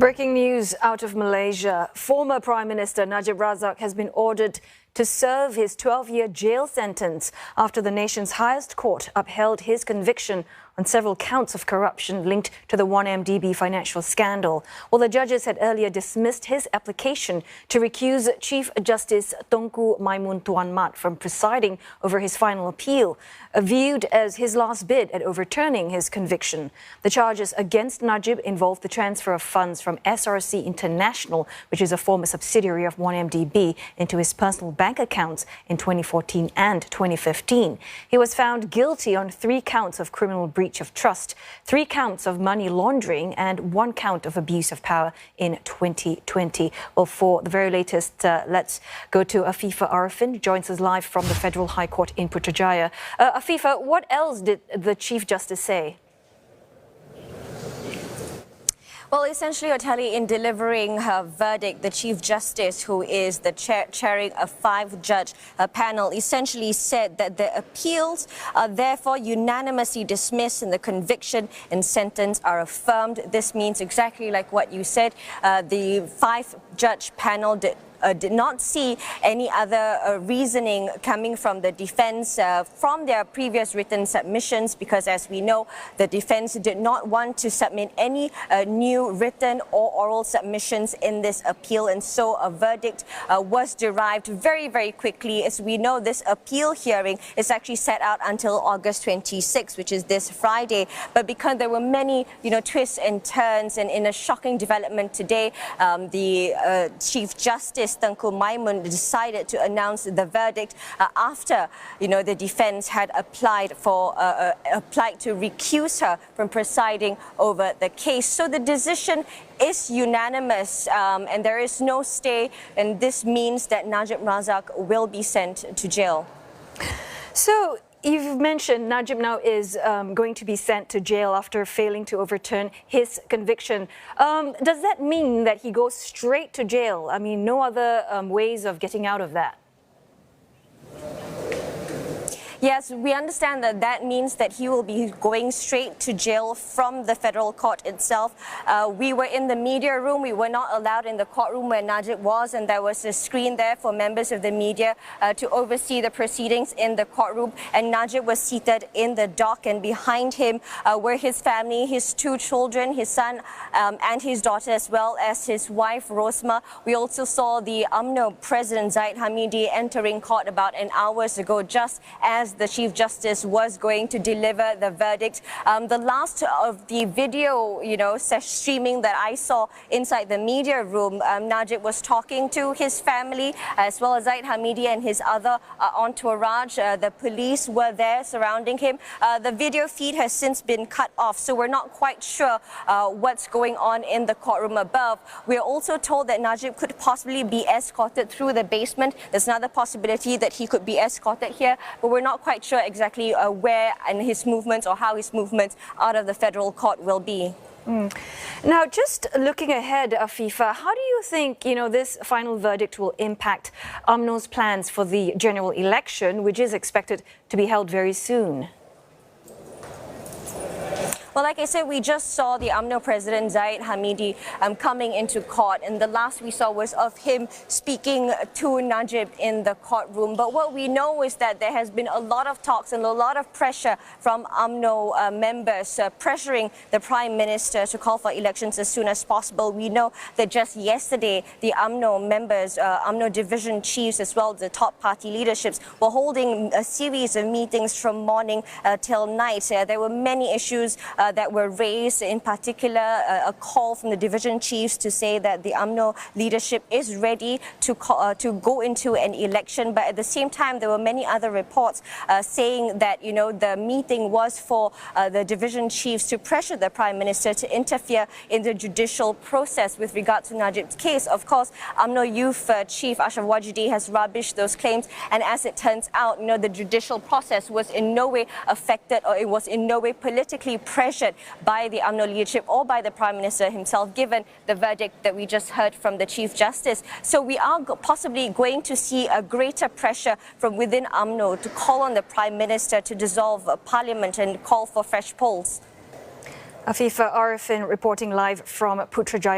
Breaking news out of Malaysia. Former Prime Minister Najib Razak has been ordered to serve his 12-year jail sentence after the nation's highest court upheld his conviction on several counts of corruption linked to the 1MDB financial scandal. Well, the judges had earlier dismissed his application to recuse Chief Justice Tunku Maimun Tuan Mat from presiding over his final appeal, viewed as his last bid at overturning his conviction. The charges against Najib involved the transfer of funds from SRC International, which is a former subsidiary of 1MDB, into his personal bank accounts in 2014 and 2015. He was found guilty on 3 counts of criminal breach of trust, 3 counts of money laundering and 1 count of abuse of power in 2020. Well, for the very latest, let's go to Afifah Ariffin, who joins us live from the Federal High Court in Putrajaya. Afifah, what else did the Chief Justice say? Well, essentially, Oteli, in delivering her verdict, the Chief Justice, who is the chairing a 5-judge panel, essentially said that the appeals are therefore unanimously dismissed and the conviction and sentence are affirmed. This means exactly like what you said. The 5-judge panel did not see any other reasoning coming from the defense from their previous written submissions, because as we know, the defense did not want to submit any new written or oral submissions in this appeal, and so a verdict was derived very, very quickly. As we know, this appeal hearing is actually set out until August 26, which is this Friday, but because there were many twists and turns, and in a shocking development today, the Chief Justice Tunku Maimun decided to announce the verdict after the defense had applied to recuse her from presiding over the case. So the decision is unanimous, and there is no stay, and this means that Najib Razak will be sent to jail. So you've mentioned Najib now is going to be sent to jail after failing to overturn his conviction. Does that mean that he goes straight to jail? I mean, no other ways of getting out of that? Yes, we understand that that means that he will be going straight to jail from the federal court itself. We were in the media room. We were not allowed in the courtroom where Najib was, and there was a screen there for members of the media to oversee the proceedings in the courtroom. And Najib was seated in the dock, and behind him were his family, his 2 children, his son and his daughter, as well as his wife, Rosma. We also saw the UMNO President Zahid Hamidi entering court about an hour ago, just as the Chief Justice was going to deliver the verdict. The last of the video, streaming that I saw inside the media room, Najib was talking to his family as well as Zahid Hamidi and his other entourage. The police were there surrounding him. The video feed has since been cut off, so we're not quite sure what's going on in the courtroom above. We're also told that Najib could possibly be escorted through the basement. There's another possibility that he could be escorted here, but we're not quite sure exactly where and his movements or how his movements out of the federal court will be. Now, just looking ahead, Afifah, how do you think this final verdict will impact UMNO's plans for the general election, which is expected to be held very soon? Well, like I said, we just saw the UMNO President Zahid Hamidi coming into court, and the last we saw was of him speaking to Najib in the courtroom. But what we know is that there has been a lot of talks and a lot of pressure from UMNO members pressuring the Prime Minister to call for elections as soon as possible. We know that just yesterday, the UMNO members, UMNO division chiefs, as well as the top party leaderships, were holding a series of meetings from morning till night. There were many issues that were raised, in particular a call from the division chiefs to say that the UMNO leadership is ready to go into an election. But at the same time, there were many other reports saying that the meeting was for the division chiefs to pressure the Prime Minister to interfere in the judicial process with regard to Najib's case. Of course, UMNO Youth Chief Ashraf Wajidi has rubbished those claims, and as it turns out, the judicial process was in no way affected, or it was in no way politically pressured by the UMNO leadership or by the Prime Minister himself, given the verdict that we just heard from the Chief Justice. So we are possibly going to see a greater pressure from within UMNO to call on the Prime Minister to dissolve Parliament and call for fresh polls. Afifah Ariffin reporting live from Putrajaya.